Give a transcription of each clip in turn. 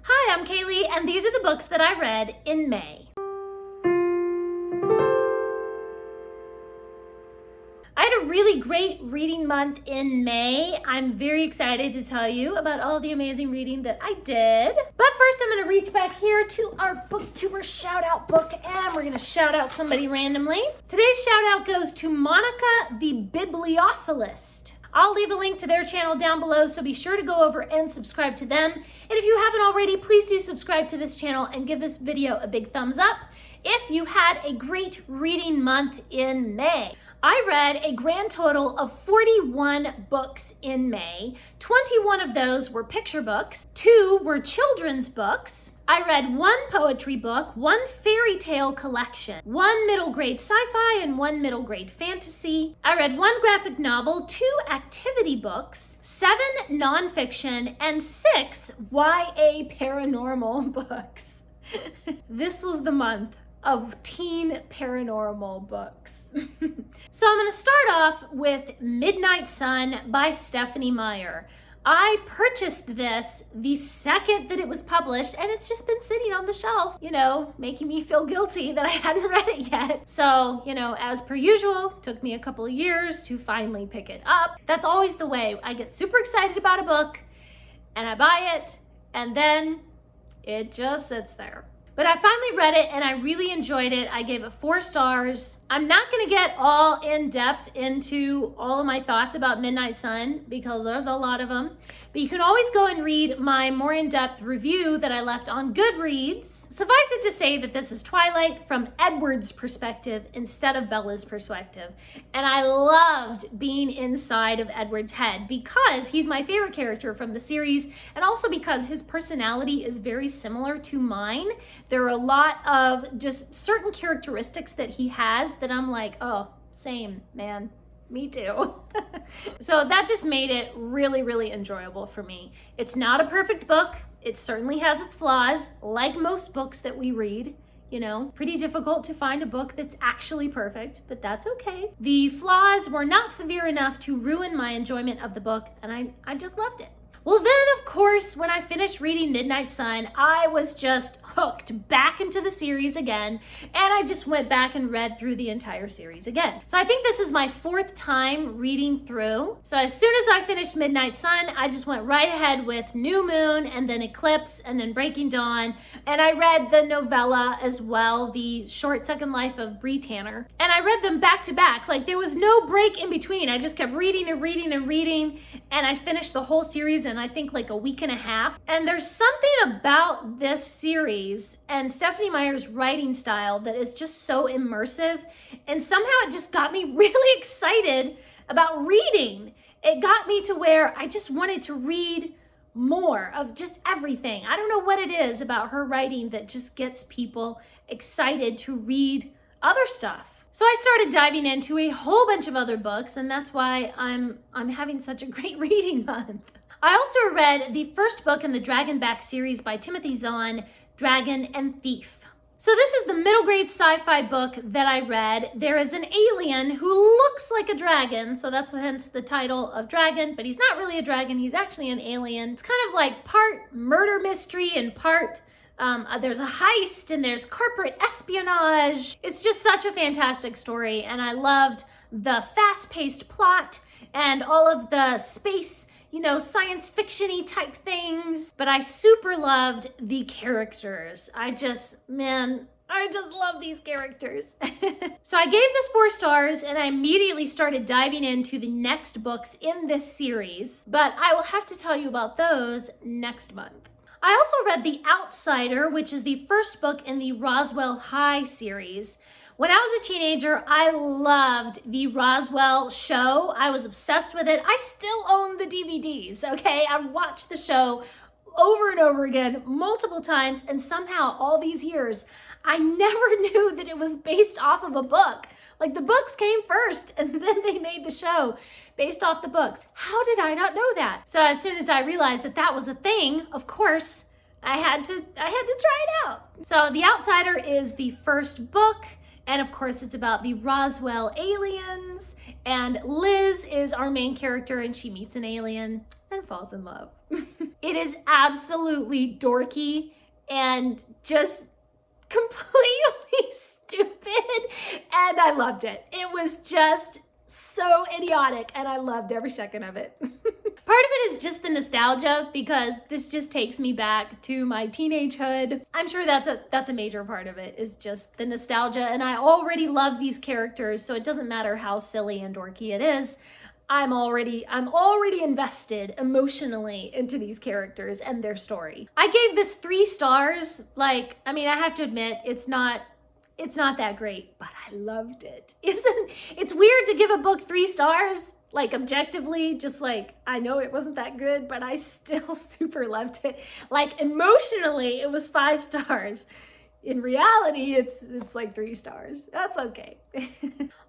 Hi, I'm Kaylee, and these are the books that I read in May. I had a really great reading month in May. I'm very excited to tell you about all the amazing reading that I did. But first, I'm going to reach back here to our Booktuber Shoutout book, and we're going to shout out somebody randomly. Today's shout out goes to Monica the Bibliophilist. I'll leave a link to their channel down below, so be sure to go over and subscribe to them. And if you haven't already, please do subscribe to this channel and give this video a big thumbs up if you had a great reading month in May. I read a grand total of 41 books in May. 21 of those were picture books, 2 were children's books. I read 1 poetry book, 1 fairy tale collection, 1 middle grade sci-fi, and 1 middle grade fantasy. I read 1 graphic novel, 2 activity books, 7 nonfiction, and 6 YA paranormal books. This was the month of teen paranormal books. So I'm going to start off with Midnight Sun by Stephanie Meyer. I purchased this the second that it was published, and it's just been sitting on the shelf, making me feel guilty that I hadn't read it yet. So, as per usual, took me a couple of years to finally pick it up. That's always the way. I get super excited about a book, and I buy it, and then it just sits there. But I finally read it and I really enjoyed it. I gave it 4 stars. I'm not going to get all in depth into all of my thoughts about Midnight Sun because there's a lot of them. But you can always go and read my more in-depth review that I left on Goodreads. Suffice it to say that this is Twilight from Edward's perspective instead of Bella's perspective. And I loved being inside of Edward's head because he's my favorite character from the series, and also because his personality is very similar to mine. There are a lot of just certain characteristics that he has that I'm like, oh, same, man. Me too. So that just made it really, really enjoyable for me. It's not a perfect book. It certainly has its flaws, like most books that we read. Pretty difficult to find a book that's actually perfect, but that's okay. The flaws were not severe enough to ruin my enjoyment of the book, and I just loved it. Well, then, of course, when I finished reading Midnight Sun, I was just hooked back into the series again, and I just went back and read through the entire series again. So I think this is my 4th time reading through. So as soon as I finished Midnight Sun, I just went right ahead with New Moon, and then Eclipse, and then Breaking Dawn, and I read the novella as well, The Short Second Life of Bree Tanner. And I read them back to back. Like, there was no break in between. I just kept reading and reading and reading, and I finished the whole series in I think like a week and a half. And there's something about this series and Stephanie Meyer's writing style that is just so immersive, and somehow it just got me really excited about reading. It got me to where I just wanted to read more of just everything. I don't know what it is about her writing that just gets people excited to read other stuff. So I started diving into a whole bunch of other books, and that's why I'm having such a great reading month. I also read the first book in the Dragonback series by Timothy Zahn, Dragon and Thief. So this is the middle grade sci-fi book that I read. There is an alien who looks like a dragon, so that's hence the title of Dragon, but he's not really a dragon, he's actually an alien. It's kind of like part murder mystery and part there's a heist and there's corporate espionage. It's just such a fantastic story, and I loved the fast-paced plot and all of the space science fiction-y type things, but I super loved the characters. I just love these characters. So I gave this 4 stars, and I immediately started diving into the next books in this series, but I will have to tell you about those next month. I also read The Outsider, which is the first book in the Roswell High series. When I was a teenager, I loved the Roswell show. I was obsessed with it. I still own the DVDs, okay? I've watched the show over and over again, multiple times, and somehow all these years, I never knew that it was based off of a book. Like, the books came first, and then they made the show based off the books. How did I not know that? So as soon as I realized that that was a thing, of course, I had to try it out. So The Outsider is the first book. And of course, it's about the Roswell aliens. And Liz is our main character, and she meets an alien and falls in love. It is absolutely dorky and just completely stupid, and I loved it. It was just so idiotic, and I loved every second of it. Part of it is just the nostalgia, because this just takes me back to my teenagehood. I'm sure that's a major part of it, is just the nostalgia, and I already love these characters, so it doesn't matter how silly and dorky it is. I'm already invested emotionally into these characters and their story. I gave this 3 stars. Like, I mean, I have to admit, it's not that great, but I loved it. It's weird to give a book 3 stars, like objectively, just like, I know it wasn't that good, but I still super loved it. Like emotionally, it was 5 stars. In reality, it's like 3 stars. That's okay.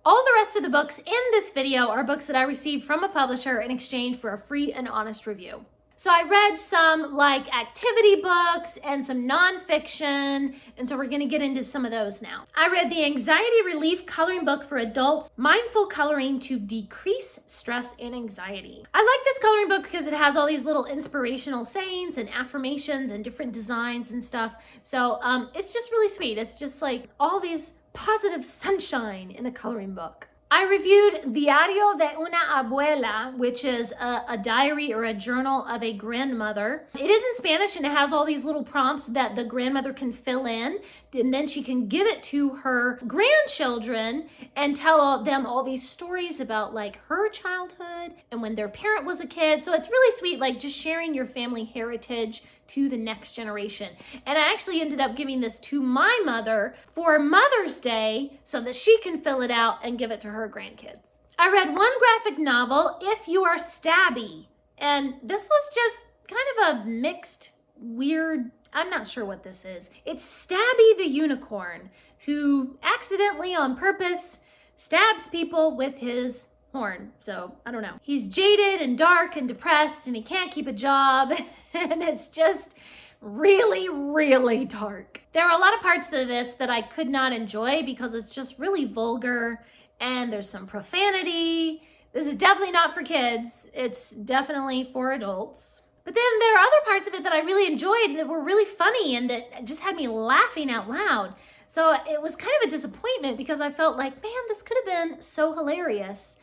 All the rest of the books in this video are books that I received from a publisher in exchange for a free and honest review. So I read some like activity books and some nonfiction, and so we're gonna get into some of those now. I read the Anxiety Relief Coloring Book for Adults, Mindful Coloring to Decrease Stress and Anxiety. I like this coloring book because it has all these little inspirational sayings and affirmations and different designs and stuff. So it's just really sweet. It's just like all these positive sunshine in a coloring book. I reviewed Diario de una Abuela, which is a diary or a journal of a grandmother. It is in Spanish, and it has all these little prompts that the grandmother can fill in, and then she can give it to her grandchildren and tell them all these stories about like her childhood and when their parent was a kid. So it's really sweet, like just sharing your family heritage to the next generation. And I actually ended up giving this to my mother for Mother's Day so that she can fill it out and give it to her grandkids. I read one graphic novel, If You Are Stabby, and this was just kind of a mixed, weird, I'm not sure what this is. It's Stabby the unicorn, who accidentally on purpose stabs people with his horn. So I don't know. He's jaded and dark and depressed, and he can't keep a job. And it's just really, really dark. There are a lot of parts to this that I could not enjoy because it's just really vulgar and there's some profanity. This is definitely not for kids. It's definitely for adults. But then there are other parts of it that I really enjoyed that were really funny and that just had me laughing out loud. So it was kind of a disappointment because I felt like, man, this could have been so hilarious.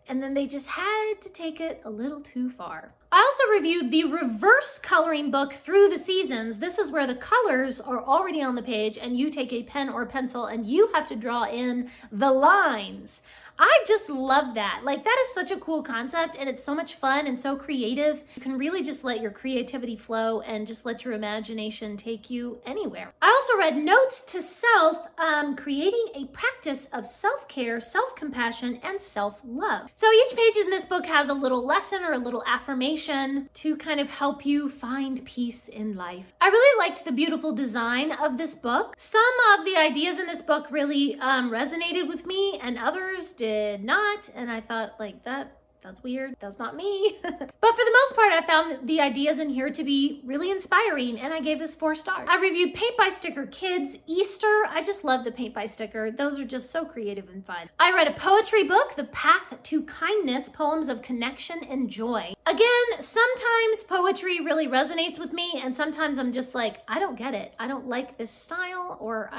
And then they just had to take it a little too far. I also reviewed the reverse coloring book Through the Seasons. This is where the colors are already on the page and you take a pen or pencil and you have to draw in the lines. I just love that. Like, that is such a cool concept, and it's so much fun and so creative. You can really just let your creativity flow and just let your imagination take you anywhere. I also read Notes to Self, creating a practice of self-care, self-compassion, and self-love. So each page in this book has a little lesson or a little affirmation to kind of help you find peace in life. I really liked the beautiful design of this book. Some of the ideas in this book really resonated with me, and others did not, and I thought, like, that's weird. That's not me. But for the most part, I found the ideas in here to be really inspiring, and I gave this 4 stars. I reviewed Paint by Sticker Kids Easter. I just love the paint by sticker. Those are just so creative and fun. I read a poetry book, The Path to Kindness, Poems of Connection and Joy. Again, sometimes poetry really resonates with me, and sometimes I'm just like, I don't get it. I don't like this style, or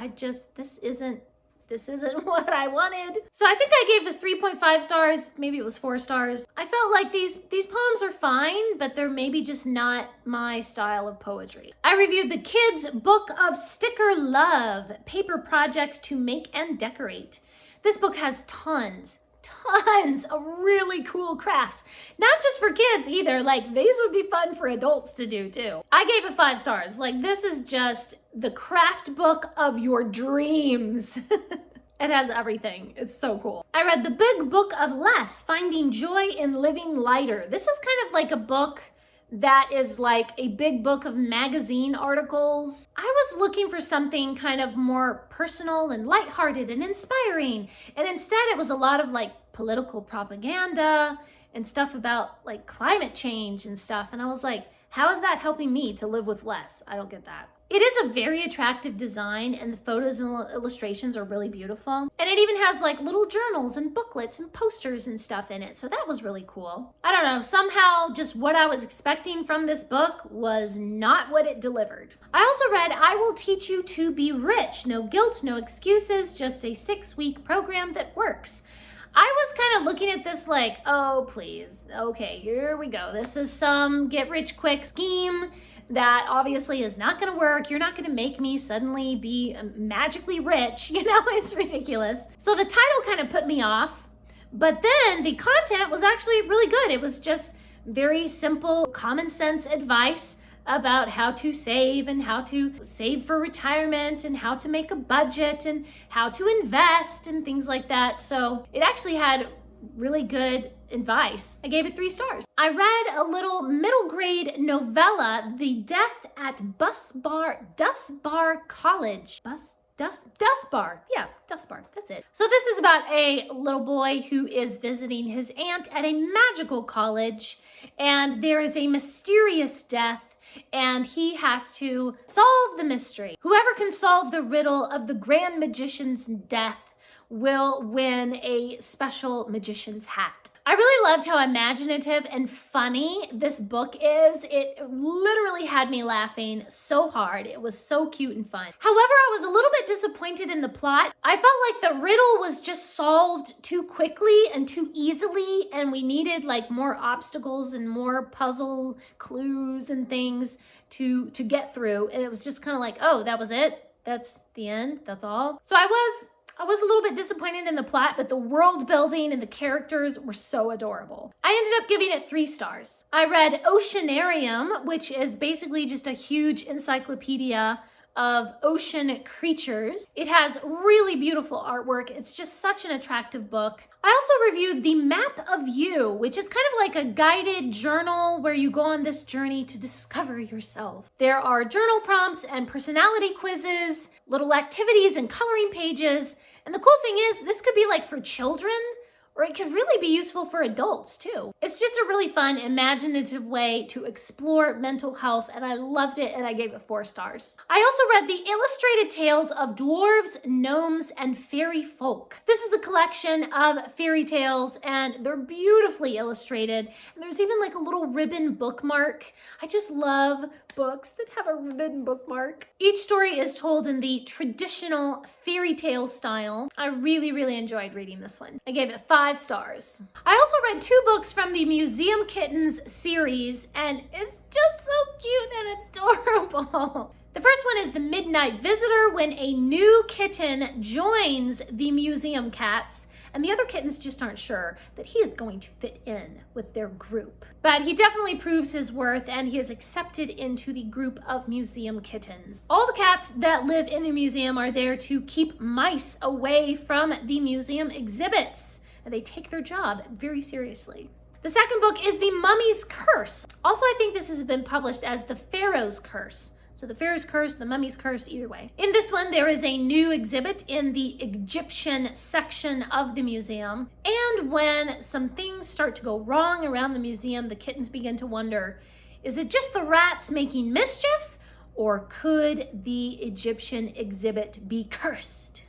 this isn't what I wanted. So I think I gave this 3.5 stars. Maybe it was 4 stars. I felt like these poems are fine, but they're maybe just not my style of poetry. I reviewed the Kids Book of Sticker Love, Paper Projects to Make and Decorate. This book has tons of really cool crafts. Not just for kids either. Like, these would be fun for adults to do too. I gave it 5 stars. Like, this is just the craft book of your dreams. It has everything. It's so cool. I read The Big Book of Less, Finding Joy in Living Lighter. This is kind of like a book that is like a big book of magazine articles. I was looking for something kind of more personal and lighthearted and inspiring. And instead it was a lot of like political propaganda and stuff about like climate change and stuff. And I was like, How is that helping me to live with less? I don't get that. It is a very attractive design, and the photos and illustrations are really beautiful. And it even has like little journals and booklets and posters and stuff in it. So that was really cool. I don't know, somehow just what I was expecting from this book was not what it delivered. I also read I Will Teach You to Be Rich. No guilt, no excuses, just a 6-week program that works. I was kind of looking at this like, oh, please. Okay, here we go. This is some get rich quick scheme that obviously is not going to work. You're not going to make me suddenly be magically rich. You know, it's ridiculous. So the title kind of put me off, but then the content was actually really good. It was just very simple, common sense advice about how to save and how to save for retirement and how to make a budget and how to invest and things like that. So it actually had really good advice. I gave it 3 stars. I read a little middle grade novella, The Death at Dust Bar College. Dust Bar. Yeah, Dust Bar. That's it. So this is about a little boy who is visiting his aunt at a magical college, and there is a mysterious death, and he has to solve the mystery. Whoever can solve the riddle of the grand magician's death will win a special magician's hat. I really loved how imaginative and funny this book is. It literally had me laughing so hard. It was so cute and fun. However, I was a little bit disappointed in the plot. I felt like the riddle was just solved too quickly and too easily, and we needed like more obstacles and more puzzle clues and things to get through. And it was just kind of like, oh, that was it? That's the end? That's all? So I was a little bit disappointed in the plot, but the world building and the characters were so adorable. I ended up giving it 3 stars. I read Oceanarium, which is basically just a huge encyclopedia of ocean creatures. It has really beautiful artwork. It's just such an attractive book. I also reviewed The Map of You, which is kind of like a guided journal where you go on this journey to discover yourself. There are journal prompts and personality quizzes, little activities and coloring pages. And the cool thing is, this could be like for children, or it could really be useful for adults too. It's just a really fun, imaginative way to explore mental health, and I loved it, and I gave it 4 stars. I also read The Illustrated Tales of Dwarves, Gnomes, and Fairy Folk. This is a collection of fairy tales, and they're beautifully illustrated, and there's even like a little ribbon bookmark. I just love books that have a ribbon bookmark. Each story is told in the traditional fairy tale style. I really, really enjoyed reading this one. I gave it 5 stars. I also read 2 books from the Museum Kittens series, and it's just so cute and adorable. The first one is The Midnight Visitor, when a new kitten joins the museum cats, and the other kittens just aren't sure that he is going to fit in with their group. But he definitely proves his worth, and he is accepted into the group of museum kittens. All the cats that live in the museum are there to keep mice away from the museum exhibits, and they take their job very seriously. The second book is The Mummy's Curse. Also, I think this has been published as The Pharaoh's Curse. So The Pharaoh's Curse, The Mummy's Curse, either way. In this one, there is a new exhibit in the Egyptian section of the museum. And when some things start to go wrong around the museum, the kittens begin to wonder, is it just the rats making mischief? Or could the Egyptian exhibit be cursed?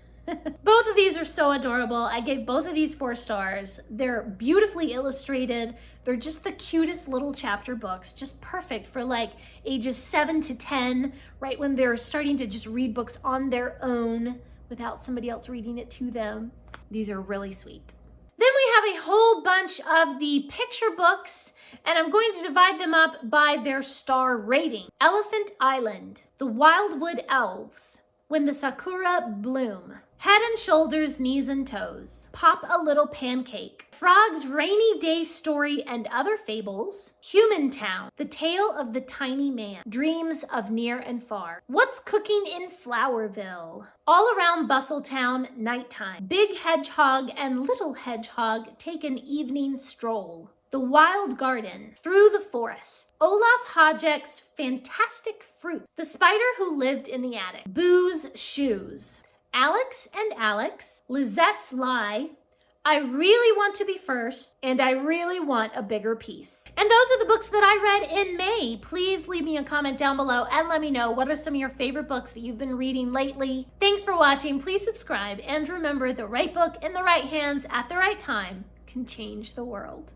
Both of these are so adorable. I gave both of these 4 stars. They're beautifully illustrated. They're just the cutest little chapter books, just perfect for like ages 7 to 10, right when they're starting to just read books on their own without somebody else reading it to them. These are really sweet. Then we have a whole bunch of the picture books, and I'm going to divide them up by their star rating. Elephant Island, The Wildwood Elves, When the Sakura Bloom, Head and Shoulders, Knees and Toes, Pop a Little Pancake, Frog's Rainy Day Story and Other Fables, Human Town, The Tale of the Tiny Man, Dreams of Near and Far, What's Cooking in Flowerville, All Around Bustletown, Nighttime, Big Hedgehog and Little Hedgehog Take an Evening Stroll, The Wild Garden, Through the Forest, Olaf Hodgeck's Fantastic Fruit, The Spider Who Lived in the Attic, Boo's Shoes, Alex and Alex, Lizette's Lie, I really want to be first, and I really want a bigger piece. And those are the books that I read in May. Please leave me a comment down below and let me know what are some of your favorite books that you've been reading lately. Thanks for watching. Please subscribe, and remember, the right book in the right hands at the right time can change the world.